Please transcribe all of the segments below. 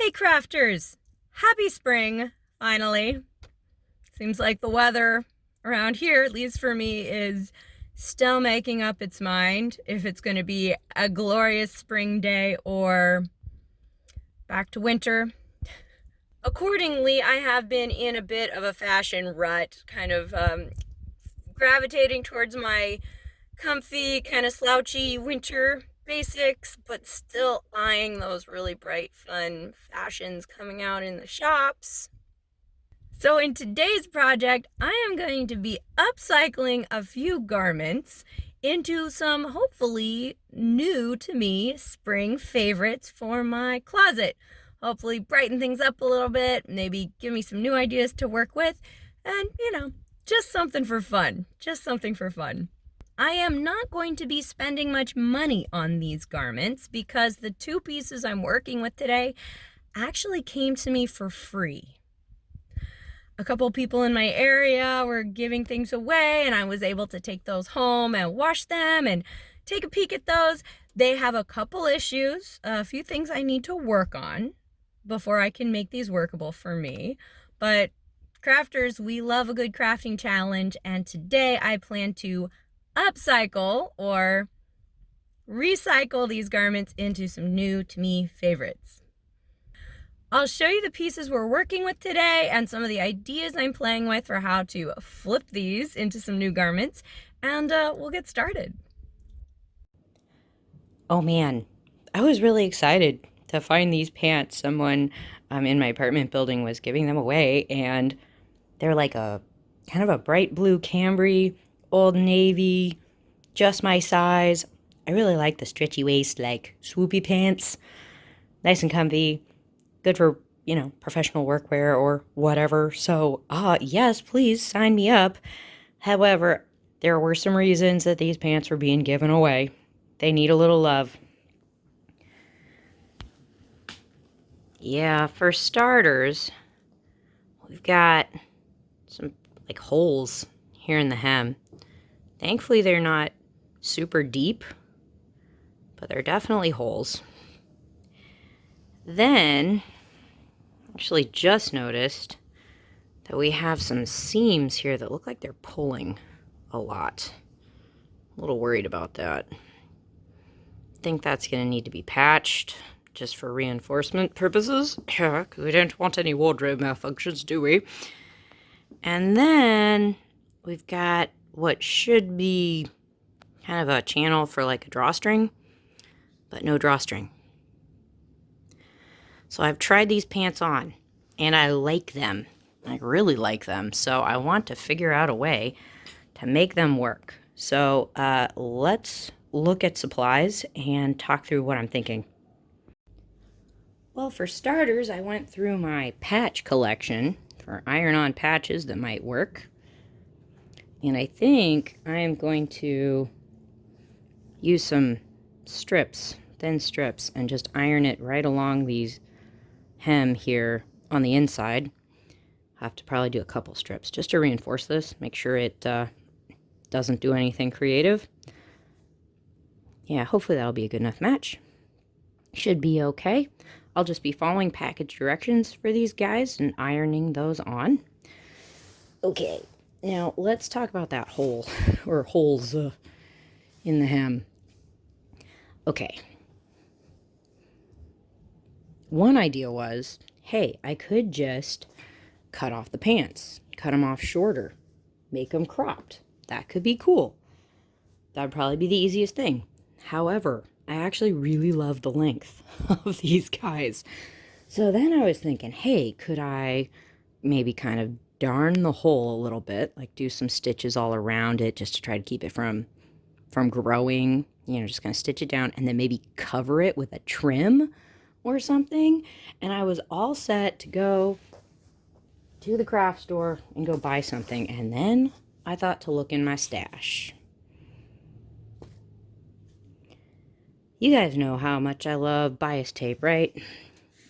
Hey crafters! Happy spring, finally. Seems like the weather around here, at least for me, is still making up its mind if it's going to be a glorious spring day or back to winter. Accordingly, I have been in a bit of a fashion rut, kind of gravitating towards my comfy, kind of slouchy winter basics, but still eyeing those really bright, fun fashions coming out in the shops. So in today's project, I am going to be upcycling a few garments into some hopefully new to me spring favorites for my closet. Hopefully brighten things up a little bit, maybe give me some new ideas to work with, and just something for fun. Just something for fun. I am not going to be spending much money on these garments because the two pieces I'm working with today actually came to me for free. A couple people in my area were giving things away, and I was able to take those home and wash them and take a peek at those. They have a couple issues, a few things I need to work on before I can make these workable for me. But crafters, we love a good crafting challenge, and today I plan to upcycle or recycle these garments into some new to me favorites. I'll show you the pieces we're working with today and some of the ideas I'm playing with for how to flip these into some new garments, and we'll get started. Oh man, I was really excited to find these pants. Someone in my apartment building was giving them away, and they're like a kind of a bright blue Cambry, old navy, just my size. I really like the stretchy waist, like swoopy pants. Nice and comfy, good for, professional workwear or whatever. So, yes, please sign me up. However, there were some reasons that these pants were being given away. They need a little love. Yeah, for starters, we've got some like holes here in the hem. Thankfully, they're not super deep, but they're definitely holes. Then, actually just noticed that we have some seams here that look like they're pulling a lot. A little worried about that. Think that's going to need to be patched just for reinforcement purposes. Yeah, because we don't want any wardrobe malfunctions, do we? And then we've got what should be kind of a channel for like a drawstring, but no drawstring. So I've tried these pants on, and I like them. I really like them. So I want to figure out a way to make them work. So let's look at supplies and talk through what I'm thinking. Well, for starters, I went through my patch collection for iron-on patches that might work. And I think I am going to use some strips, thin strips, and just iron it right along these hem here on the inside. I have to probably do a couple strips just to reinforce this, make sure it doesn't do anything creative. Yeah, hopefully that'll be a good enough match. Should be okay. I'll just be following package directions for these guys and ironing those on. Okay, now let's talk about that hole, or holes in the hem. Okay. One idea was, hey, I could just cut off the pants, cut them off shorter, make them cropped. That could be cool. That would probably be the easiest thing. However, I actually really love the length of these guys. So then I was thinking, hey, could I maybe kind of darn the hole a little bit, like do some stitches all around it just to try to keep it from growing, just kind of stitch it down and then maybe cover it with a trim or something. And I was all set to go to the craft store and go buy something. And then I thought to look in my stash. You guys know how much I love bias tape, right?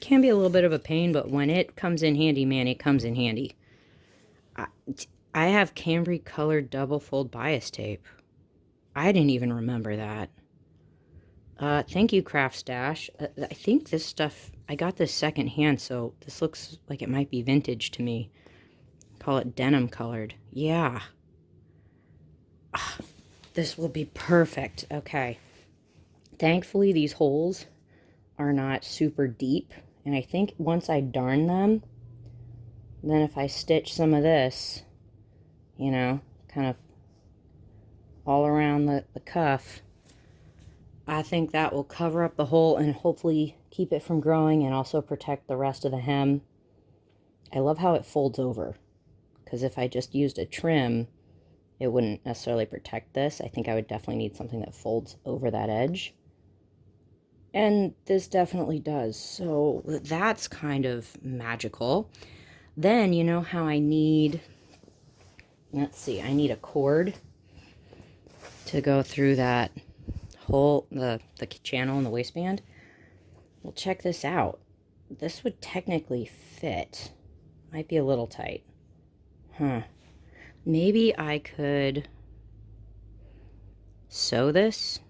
Can be a little bit of a pain, but when it comes in handy, man, it comes in handy. I have Cambry colored double fold bias tape. I didn't even remember that. Thank you, Craft Stash. I think this stuff I got this secondhand, so this looks like it might be vintage to me. Call it denim colored. Yeah. This will be perfect. Okay. Thankfully, these holes are not super deep. And I think once I darn them, then if I stitch some of this, you know, kind of all around the cuff, I think that will cover up the hole and hopefully keep it from growing and also protect the rest of the hem. I love how it folds over, because if I just used a trim, it wouldn't necessarily protect this. I think I would definitely need something that folds over that edge. And this definitely does. So that's kind of magical. Then, you know how I need, let's see, I need a cord to go through that hole, the channel in the waistband. Well, check this out. This would technically fit. Might be a little tight. Huh. Maybe I could sew this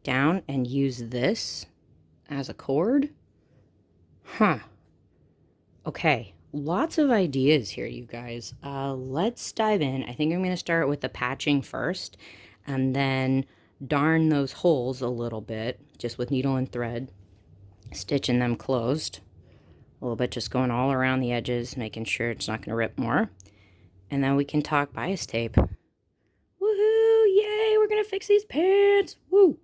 down and use this as a cord. Huh. Okay. Lots of ideas here, you guys. Let's dive in. I think I'm going to start with the patching first and then darn those holes a little bit just with needle and thread, stitching them closed a little bit, just going all around the edges, making sure it's not going to rip more. And then we can talk bias tape. Woohoo! Yay! We're going to fix these pants! Woo!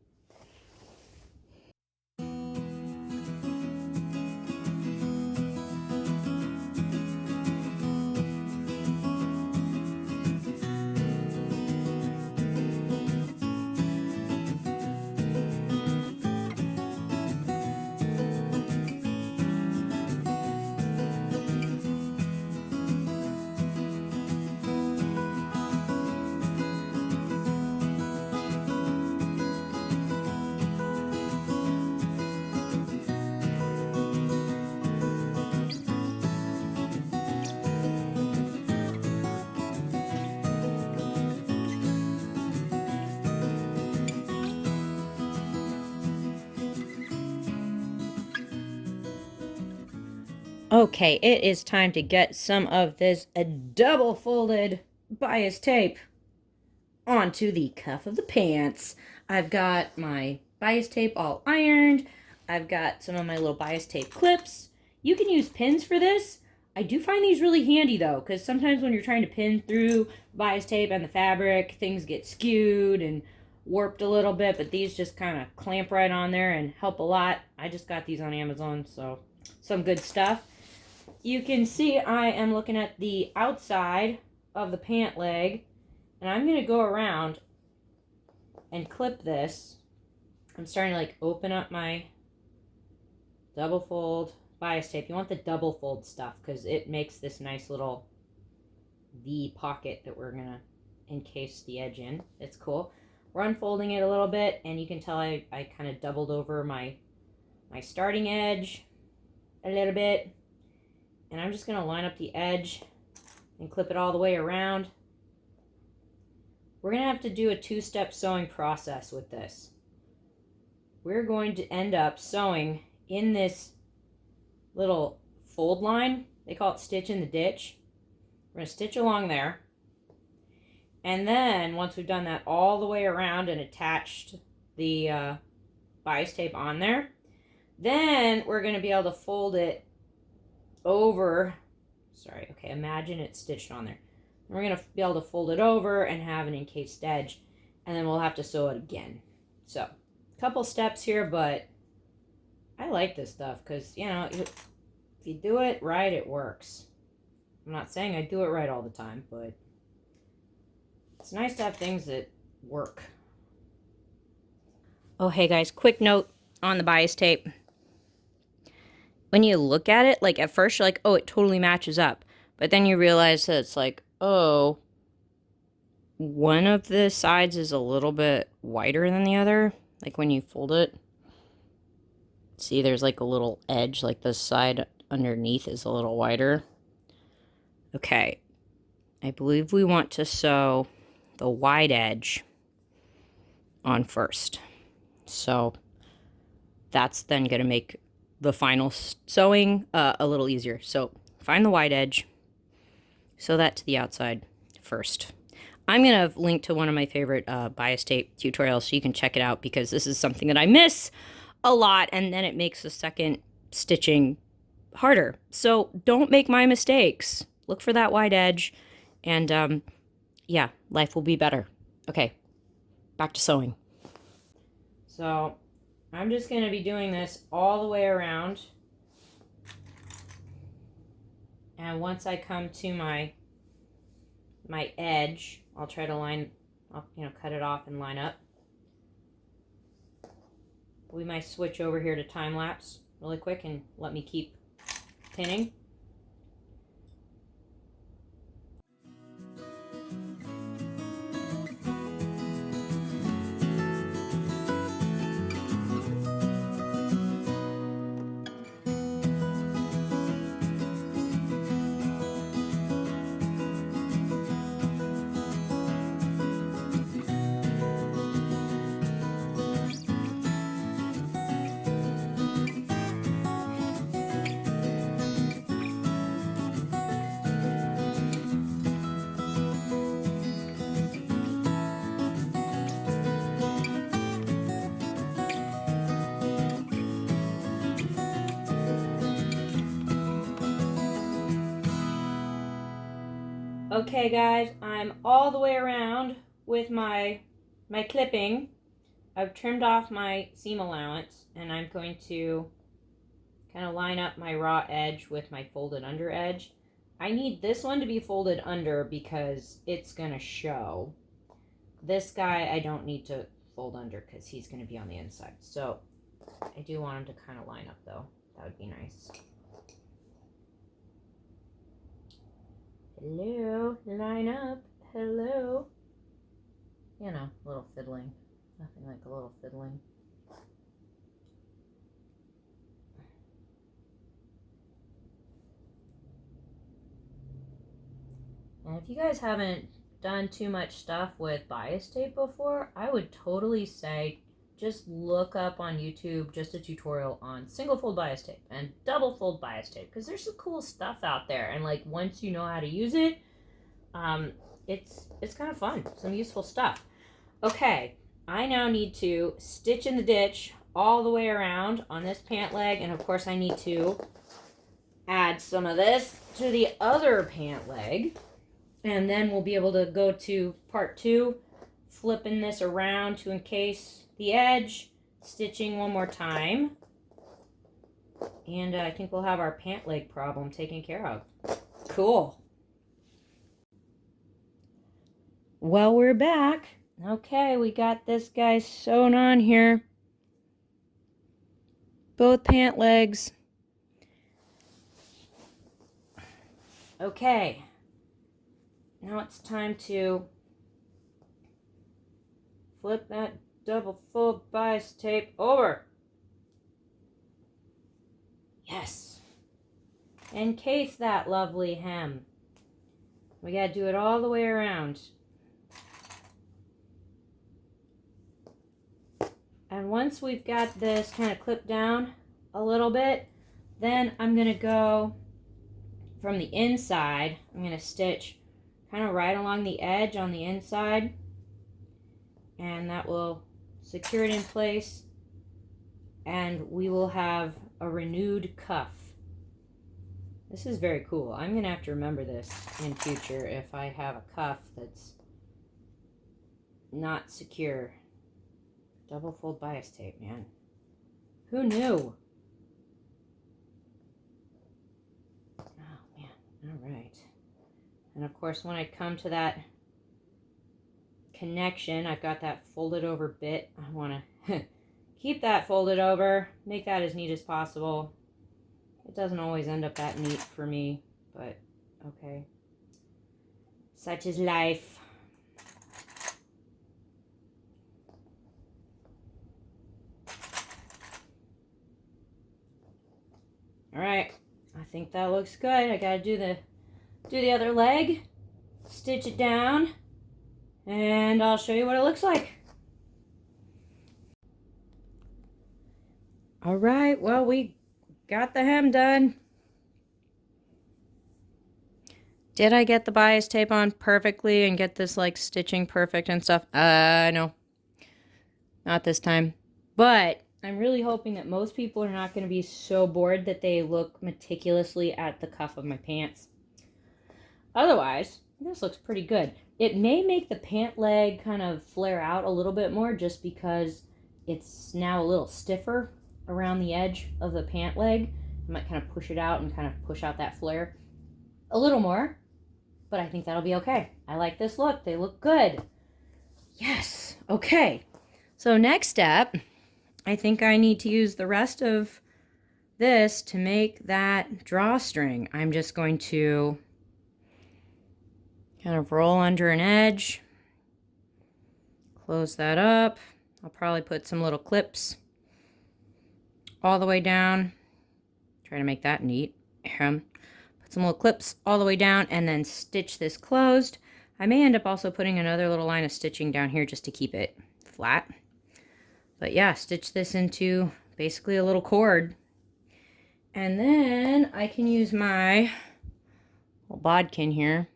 Okay, it is time to get some of this double folded bias tape onto the cuff of the pants. I've got my bias tape all ironed. I've got some of my little bias tape clips. You can use pins for this. I do find these really handy though, because sometimes when you're trying to pin through bias tape and the fabric, things get skewed and warped a little bit, but these just kind of clamp right on there and help a lot. I just got these on Amazon, so some good stuff. You can see I am looking at the outside of the pant leg, and I'm going to go around and clip this. I'm starting to like open up my double fold bias tape. You want the double fold stuff because it makes this nice little V pocket that we're going to encase the edge in. It's cool. We're unfolding it a little bit, and you can tell I kind of doubled over my starting edge a little bit. And I'm just going to line up the edge and clip it all the way around. We're going to have to do a two-step sewing process with this. We're going to end up sewing in this little fold line. They call it stitch in the ditch. We're going to stitch along there. And then once we've done that all the way around and attached the bias tape on there, then we're going to be able to fold it over. Sorry, okay, imagine it's stitched on there. We're going to be able to fold it over and have an encased edge, and then we'll have to sew it again. So, a couple steps here, but I like this stuff because, you know, if you do it right, it works. I'm not saying I do it right all the time, but it's nice to have things that work. Oh, hey guys, quick note on the bias tape. When you look at it, like at first you're like, oh, it totally matches up. But then you realize that it's like, oh, one of the sides is a little bit wider than the other. Like when you fold it. See, there's like a little edge, like the side underneath is a little wider. Okay. I believe we want to sew the wide edge on first. So that's then going to make the final sewing a little easier. So find the wide edge, sew that to the outside first. I'm going to link to one of my favorite bias tape tutorials so you can check it out, because this is something that I miss a lot, and then it makes the second stitching harder. So don't make my mistakes. Look for that wide edge, and yeah, life will be better. Okay, back to sewing. So I'm just going to be doing this all the way around. And once I come to my edge, I'll try to cut it off and line up. We might switch over here to time lapse really quick and let me keep pinning. Okay guys, I'm all the way around with my clipping. I've trimmed off my seam allowance, and I'm going to kind of line up my raw edge with my folded under edge. I need this one to be folded under because it's going to show. This guy I don't need to fold under because he's going to be on the inside. So I do want him to kind of line up though. That would be nice. Hello, line up, hello. You know, a little fiddling. Nothing like a little fiddling. And if you guys haven't done too much stuff with bias tape before, I would totally say just look up on YouTube just a tutorial on single fold bias tape and double fold bias tape, because there's some cool stuff out there, and like once you know how to use it, it's kind of fun, some useful stuff. Okay, I now need to stitch in the ditch all the way around on this pant leg, and of course I need to add some of this to the other pant leg, and then we'll be able to go to part 2, flipping this around to encase the edge, stitching one more time, and I think we'll have our pant leg problem taken care of. Cool. Well, we're back. Okay, we got this guy sewn on here. Both pant legs. Okay. Now it's time to flip that double fold bias tape over. Yes. Encase that lovely hem. We gotta do it all the way around. And once we've got this kind of clipped down a little bit, then I'm gonna go from the inside. I'm gonna stitch kind of right along the edge on the inside, and that will secure it in place, and we will have a renewed cuff. This is very cool. I'm gonna have to remember this in future if I have a cuff that's not secure. Double fold bias tape, man. Who knew? Oh man, all right. And of course, when I come to that connection, I've got that folded over bit. I want to keep that folded over, make that as neat as possible. It doesn't always end up that neat for me, but okay. Such is life. All right, I think that looks good. I gotta do the other leg, stitch it down, and I'll show you what it looks like. All right, well, we got the hem done. Did I get the bias tape on perfectly and get this like stitching perfect and stuff? No. Not this time. But I'm really hoping that most people are not going to be so bored that they look meticulously at the cuff of my pants. Otherwise, this looks pretty good. It may make the pant leg kind of flare out a little bit more just because it's now a little stiffer around the edge of the pant leg. I might kind of push it out and kind of push out that flare a little more. But I think that'll be okay. I like this look. They look good. Yes. Okay. So next step, I think I need to use the rest of this to make that drawstring. I'm just going to kind of roll under an edge, close that up. I'll probably put some little clips all the way down. Try to make that neat. Put some little clips all the way down and then stitch this closed. I may end up also putting another little line of stitching down here just to keep it flat. But yeah, stitch this into basically a little cord. And then I can use my little bodkin here.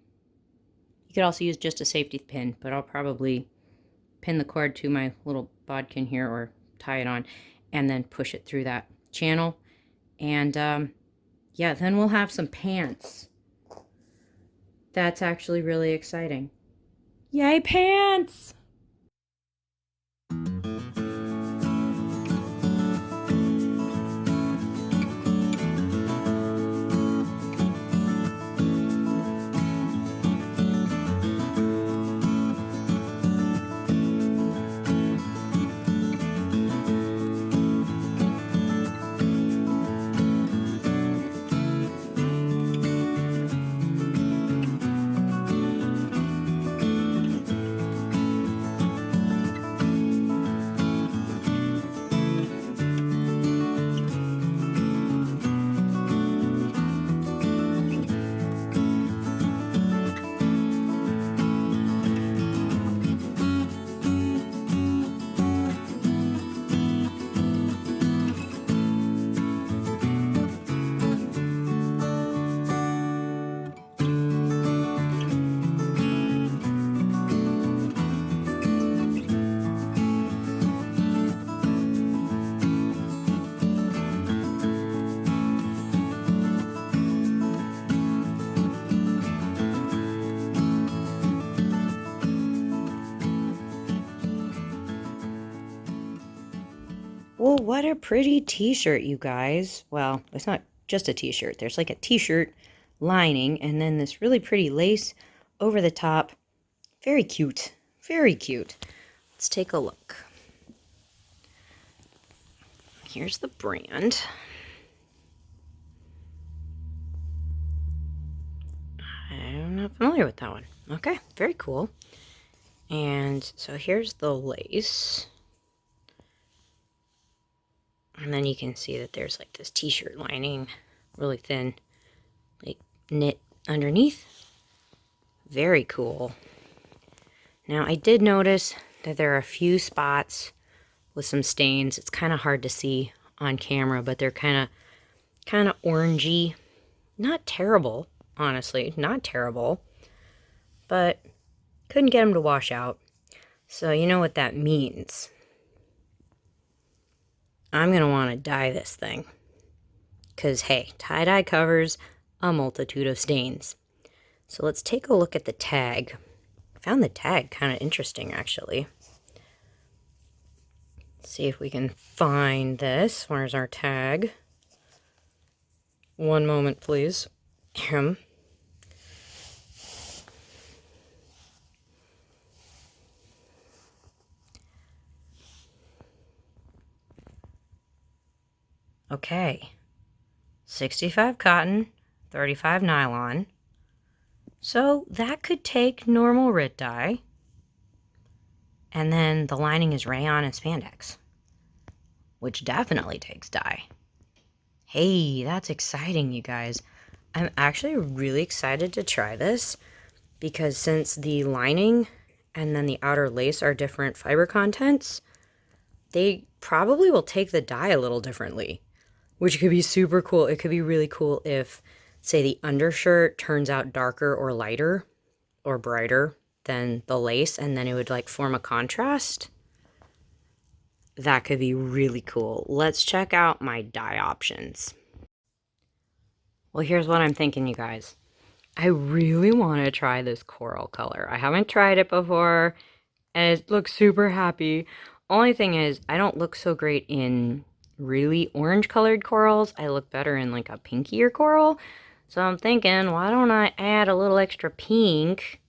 You could also use just a safety pin, but I'll probably pin the cord to my little bodkin here or tie it on and then push it through that channel. And yeah, then we'll have some pants. That's actually really exciting. Yay, pants! Well, what a pretty t-shirt, you guys. Well, it's not just a t-shirt. There's like a t-shirt lining and then this really pretty lace over the top. Very cute. Very cute. Let's take a look. Here's the brand. I'm not familiar with that one. Okay, very cool. And so here's the lace. And then you can see that there's like this t-shirt lining, really thin, like knit underneath. Very cool. Now I did notice that there are a few spots with some stains. It's kind of hard to see on camera, but they're kind of orangey. Not terrible, honestly, not terrible, but couldn't get them to wash out. So you know what that means. I'm going to want to dye this thing. Because, hey, tie-dye covers a multitude of stains. So let's take a look at the tag. I found the tag kind of interesting, actually. Let's see if we can find this. Where's our tag? One moment, please. Okay, 65 cotton, 35 nylon. So that could take normal RIT dye. And then the lining is rayon and spandex, which definitely takes dye. Hey, that's exciting, you guys. I'm actually really excited to try this because since the lining and then the outer lace are different fiber contents, they probably will take the dye a little differently, which could be super cool. It could be really cool if, say, the undershirt turns out darker or lighter or brighter than the lace, and then it would like form a contrast. That could be really cool. Let's check out my dye options. Well, here's what I'm thinking, you guys. I really want to try this coral color. I haven't tried it before, and it looks super happy. Only thing is, I don't look so great in really orange colored corals. I look better in like a pinkier coral. So I'm thinking, why don't I add a little extra pink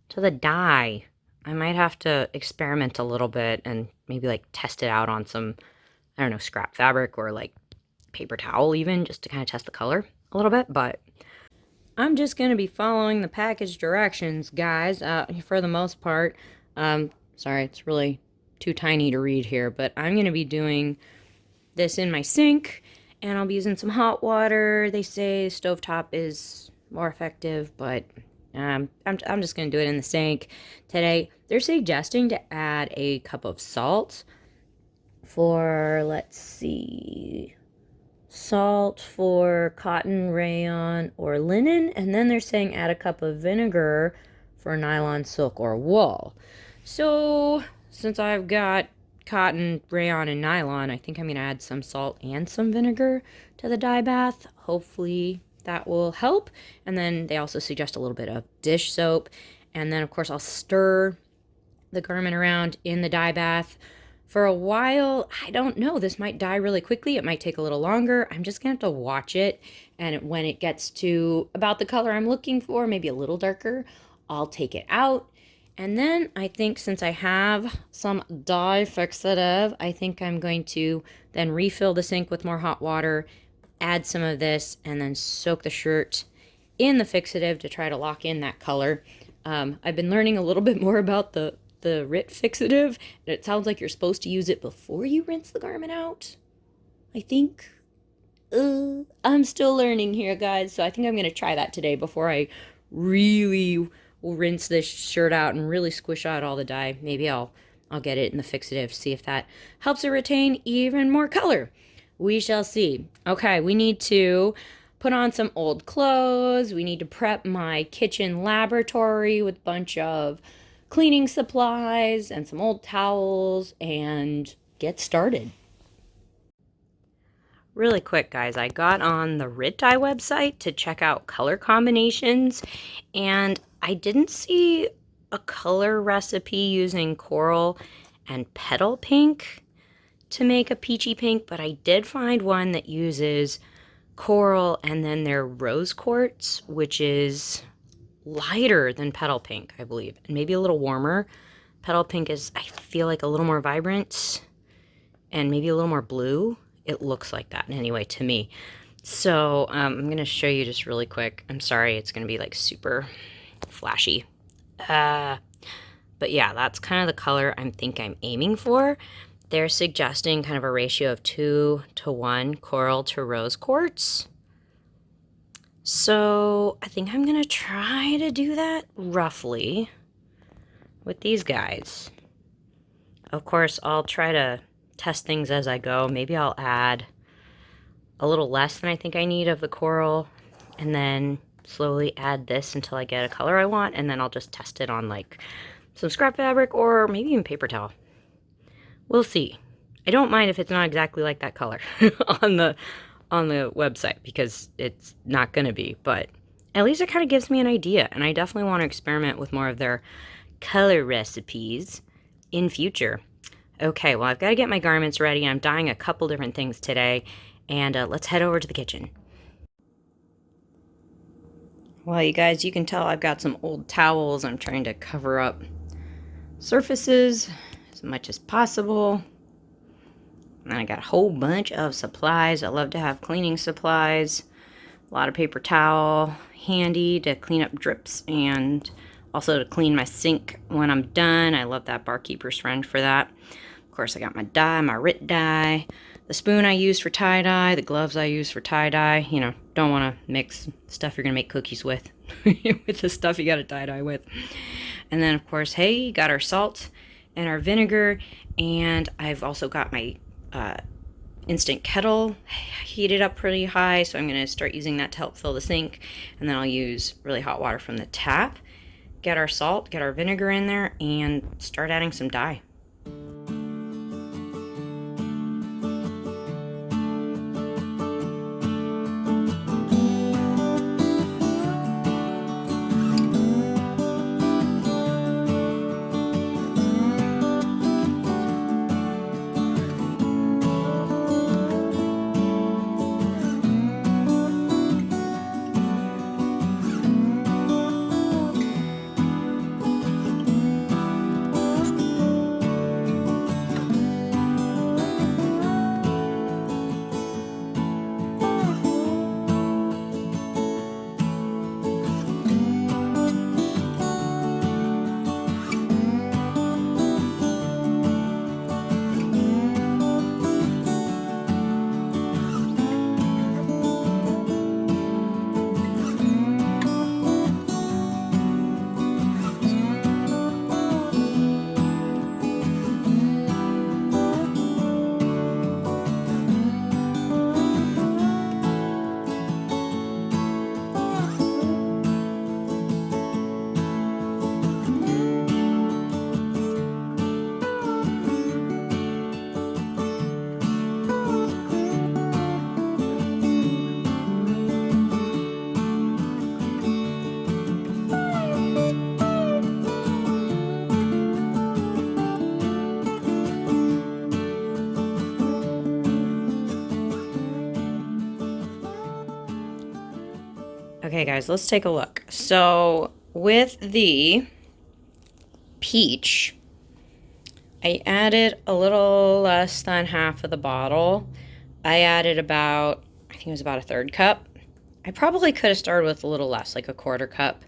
to the dye? I might have to experiment a little bit and maybe like test it out on some, I don't know, scrap fabric or like paper towel even, just to kind of test the color a little bit. But I'm just going to be following the package directions, guys, for the most part. Sorry, it's really too tiny to read here, but I'm going to be doing this in my sink, and I'll be using some hot water. They say stovetop is more effective, but I'm just going to do it in the sink today. They're suggesting to add a cup of salt for, let's see, salt for cotton, rayon, or linen, and then they're saying add a cup of vinegar for nylon, silk, or wool. So since I've got cotton, rayon, and nylon, I think I'm going to add some salt and some vinegar to the dye bath. Hopefully that will help. And then they also suggest a little bit of dish soap. And then, of course, I'll stir the garment around in the dye bath for a while. I don't know. This might dye really quickly. It might take a little longer. I'm just going to have to watch it. And when it gets to about the color I'm looking for, maybe a little darker, I'll take it out. And then I think since I have some dye fixative, I think I'm going to then refill the sink with more hot water, add some of this, and then soak the shirt in the fixative to try to lock in that color. I've been learning a little bit more about the RIT fixative, and it sounds like you're supposed to use it before you rinse the garment out, I think. I'm still learning here, guys, so I think I'm going to try that today before I really will rinse this shirt out and really squish out all the dye. Maybe I'll get it in the fixative, see if that helps it retain even more color. We shall see. Okay, we need to put on some old clothes. We need to prep my kitchen laboratory with a bunch of cleaning supplies and some old towels and get started. Really quick, guys, I got on the RIT dye website to check out color combinations, and I didn't see a color recipe using coral and petal pink to make a peachy pink, but I did find one that uses coral and then their rose quartz, which is lighter than petal pink, I believe, and maybe a little warmer. Petal pink is, I feel like, a little more vibrant and maybe a little more blue. It looks like that anyway to me. So I'm going to show you just really quick. I'm sorry, it's going to be like super flashy. But yeah, that's kind of the color I'm aiming for. They're suggesting kind of a ratio of 2:1 coral to rose quartz. So I think I'm going to try to do that roughly with these guys. Of course, I'll try to test things as I go. Maybe I'll add a little less than I think I need of the coral and then slowly add this until I get a color I want, and then I'll just test it on like some scrap fabric or maybe even paper towel. We'll see. I don't mind if it's not exactly like that color on the website, because it's not going to be, but at least it kind of gives me an idea, and I definitely want to experiment with more of their color recipes in future. Okay, well, I've got to get my garments ready. I'm dyeing a couple different things today, and let's head over to the kitchen. Well, you guys, you can tell I've got some old towels. I'm trying to cover up surfaces as much as possible. And I got a whole bunch of supplies. I love to have cleaning supplies. A lot of paper towel handy to clean up drips and also to clean my sink when I'm done. I love that barkeeper's friend for that. Of course, I got my dye, my RIT dye, the spoon I use for tie-dye, the gloves I use for tie-dye. You know, don't want to mix stuff you're going to make cookies with with the stuff you got to tie-dye with. And then, of course, hey, got our salt and our vinegar. And I've also got my instant kettle heated up pretty high, so I'm going to start using that to help fill the sink, and then I'll use really hot water from the tap, get our salt, get our vinegar in there, and start adding some dye. Okay guys, let's take a look. So with the peach, I added a little less than half of the bottle. I added about, I think it was about a third cup. I probably could have started with a little less, like a quarter cup,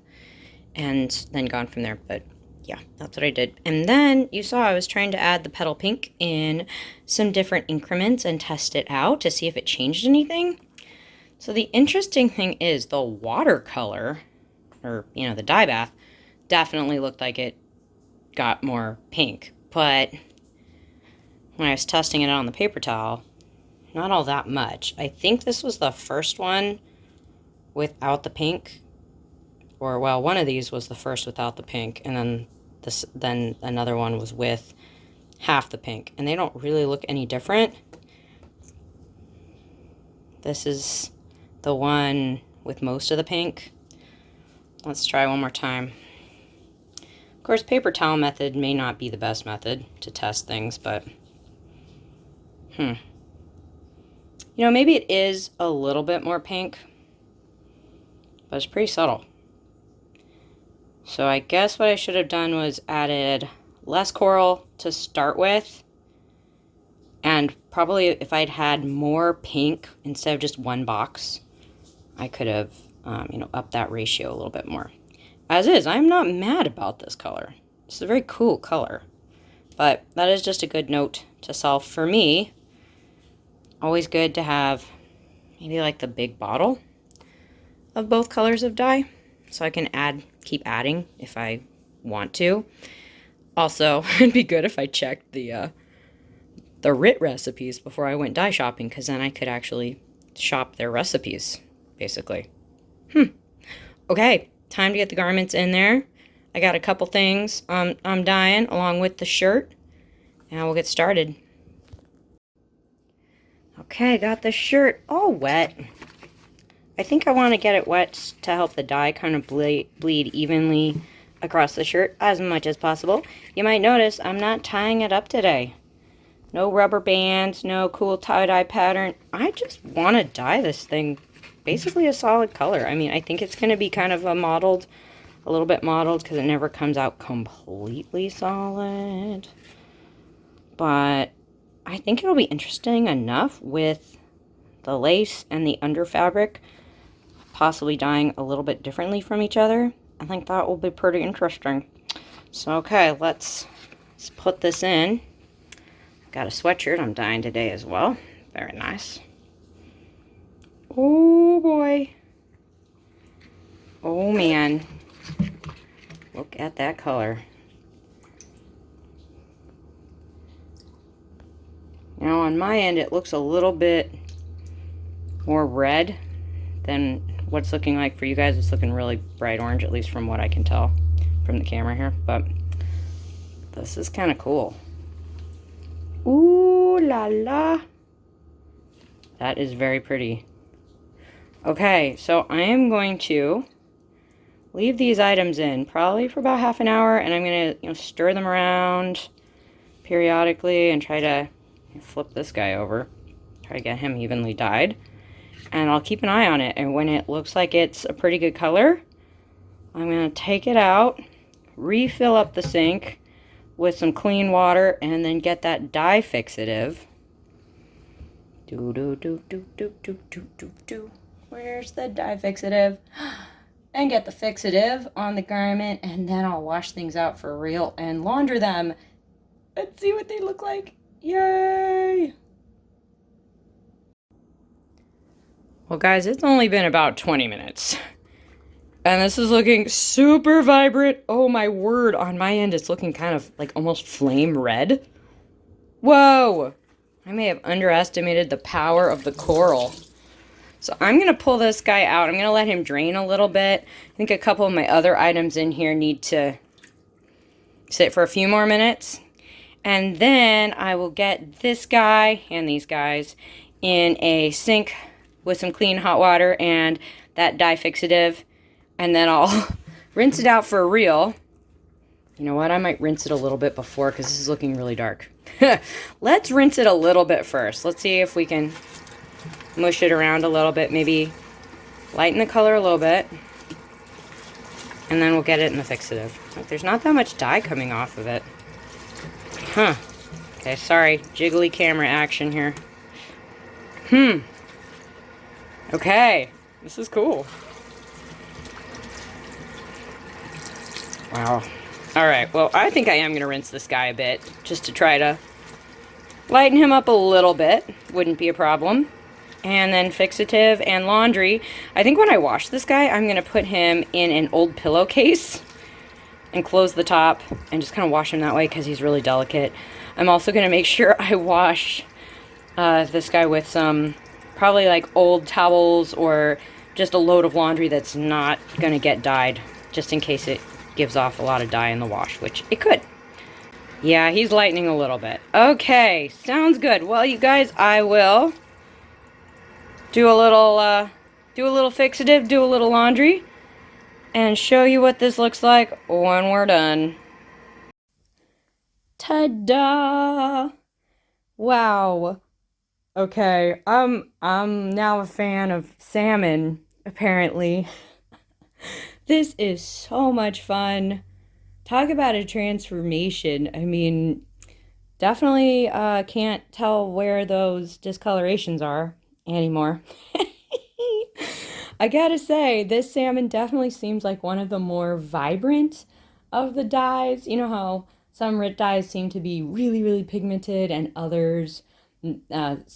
and then gone from there, but yeah, that's what I did. And then you saw I was trying to add the petal pink in some different increments and test it out to see if it changed anything. So the interesting thing is the watercolor, or, you know, the dye bath, definitely looked like it got more pink. But when I was testing it on the paper towel, not all that much. I think this was the first one without the pink. Or, well, one of these was the first without the pink, and then another one was with half the pink. And they don't really look any different. This is the one with most of the pink. Let's try one more time. Of course, paper towel method may not be the best method to test things, but you know, maybe it is a little bit more pink, but it's pretty subtle. So I guess what I should have done was added less coral to start with, and probably if I'd had more pink instead of just one box, I could have, you know, upped that ratio a little bit more. As is, I'm not mad about this color. It's a very cool color. But that is just a good note to self for me. Always good to have maybe like the big bottle of both colors of dye, so I can keep adding if I want to. Also, it'd be good if I checked the RIT recipes before I went dye shopping, because then I could actually shop their recipes, basically. Okay, time to get the garments in there. I got a couple things I'm dyeing along with the shirt, and we'll get started. Okay, got the shirt all wet. I think I want to get it wet to help the dye kind of bleed evenly across the shirt as much as possible. You might notice I'm not tying it up today. No rubber bands, no cool tie-dye pattern. I just want to dye this thing basically a solid color. I mean, I think it's going to be kind of a little bit mottled, because it never comes out completely solid. But I think it'll be interesting enough with the lace and the under fabric possibly dyeing a little bit differently from each other. I think that will be pretty interesting. So, okay, let's put this in. Got a sweatshirt I'm dyeing today as well. Very nice. Oh boy. Oh man. Look at that color. Now on my my end, it looks a little bit more red than what's looking like for you guys. It's looking really bright orange, at least from what I can tell from the camera here. But this is kind of cool. Ooh la la. That is very pretty. Okay, so I am going to leave these items in probably for about half an hour, and I'm going to stir them around periodically and try to flip this guy over. Try to get him evenly dyed. And I'll keep an eye on it, and when it looks like it's a pretty good color, I'm going to take it out, refill up the sink with some clean water, and then get that dye fixative. Where's the dye fixative? And get the fixative on the garment, and then I'll wash things out for real and launder them and see what they look like. Yay! Well, guys, it's only been about 20 minutes. And this is looking super vibrant. Oh my word, on my end it's looking kind of like almost flame red. Whoa! I may have underestimated the power of the coral. So I'm going to pull this guy out. I'm going to let him drain a little bit. I think a couple of my other items in here need to sit for a few more minutes. And then I will get this guy and these guys in a sink with some clean hot water and that dye fixative. And then I'll rinse it out for real. You know what? I might rinse it a little bit before because this is looking really dark. Let's rinse it a little bit first. Let's see if we can mush it around a little bit, maybe lighten the color a little bit, and then we'll get it in the fixative. Like, there's not that much dye coming off of it. Huh. Okay, sorry, jiggly camera action here. Okay, this is cool. Wow. Alright, well, I think I am going to rinse this guy a bit, just to try to lighten him up a little bit. Wouldn't be a problem. And then fixative and laundry. I think when I wash this guy, I'm going to put him in an old pillowcase and close the top and just kind of wash him that way because he's really delicate. I'm also going to make sure I wash this guy with some probably like old towels or just a load of laundry that's not going to get dyed, just in case it gives off a lot of dye in the wash, which it could. Yeah, he's lightening a little bit. Okay, sounds good. Well, you guys, I will do a little fixative, do a little laundry, and show you what this looks like when we're done. Ta-da! Wow. Okay, I'm now a fan of salmon, apparently. This is so much fun. Talk about a transformation. I mean, definitely can't tell where those discolorations are anymore. I gotta say, this salmon definitely seems like one of the more vibrant of the dyes. You know how some RIT dyes seem to be really, really pigmented and others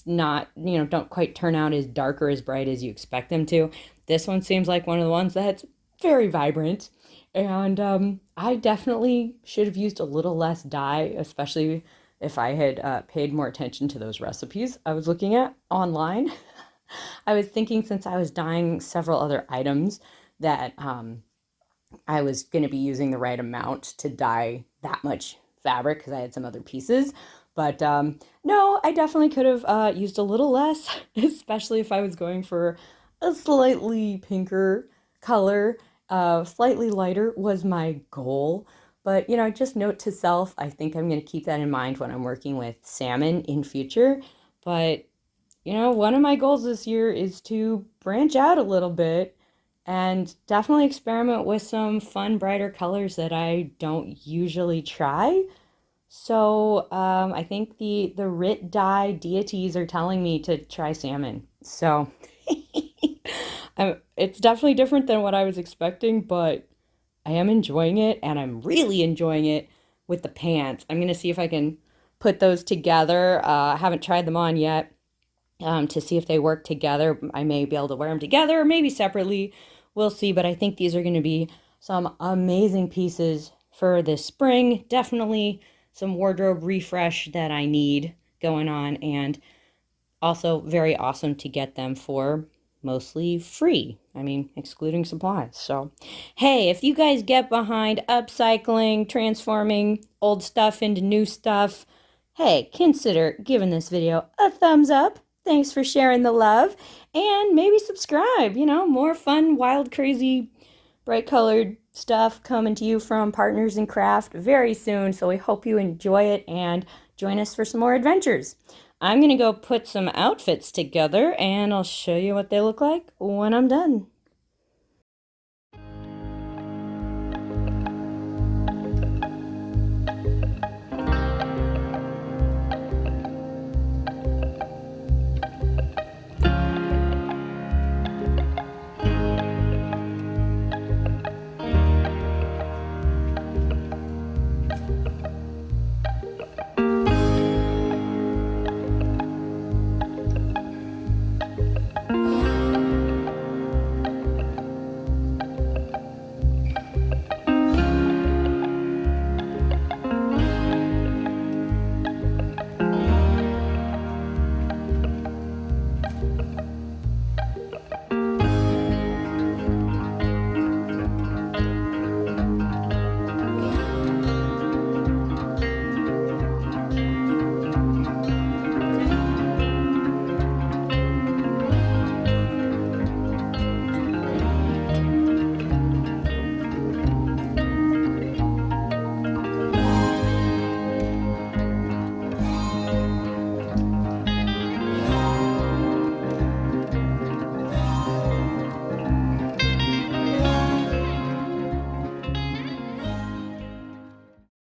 not, don't quite turn out as dark or as bright as you expect them to. This one seems like one of the ones that's very vibrant. And I definitely should have used a little less dye, especially if I had paid more attention to those recipes I was looking at online. I was thinking, since I was dyeing several other items, that I was going to be using the right amount to dye that much fabric because I had some other pieces. But no, I definitely could have used a little less, especially if I was going for a slightly pinker color. Slightly lighter was my goal. But, just note to self, I think I'm going to keep that in mind when I'm working with salmon in future. But, one of my goals this year is to branch out a little bit and definitely experiment with some fun, brighter colors that I don't usually try. So I think the RIT dye deities are telling me to try salmon. So it's definitely different than what I was expecting, but I am enjoying it, and I'm really enjoying it with the pants. I'm going to see if I can put those together. I haven't tried them on yet to see if they work together. I may be able to wear them together or maybe separately. We'll see, but I think these are going to be some amazing pieces for this spring. Definitely some wardrobe refresh that I need going on, and Also, very awesome to get them for mostly free. I mean, excluding supplies. So, hey, if you guys get behind upcycling, transforming old stuff into new stuff, hey, consider giving this video a thumbs up. Thanks for sharing the love. And maybe subscribe. You know, more fun, wild, crazy, bright colored stuff coming to you from Partners in Craft very soon. So we hope you enjoy it and join us for some more adventures. I'm going to go put some outfits together and I'll show you what they look like when I'm done.